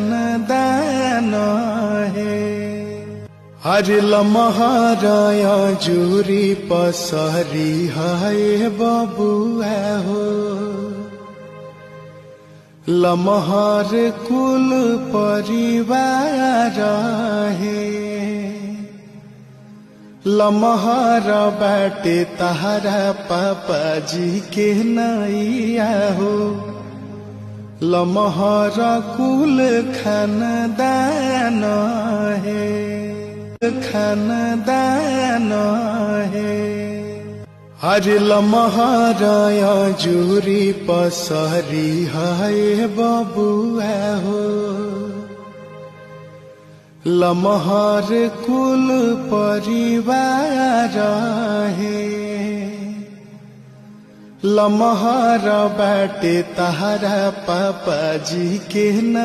खानदान है हरे लमहराया जुरी पसरी है बबुआ हो लमहर कुल परिवार है लमहर बाटे तहरा पापा जी के नैया हो लमहर कुल खानदान है खानदान है हरे लमहराया जुरी पसरी है बबुआ हो लमहर कुल परिवार है लमहर बाटे तहरा पापा जी के न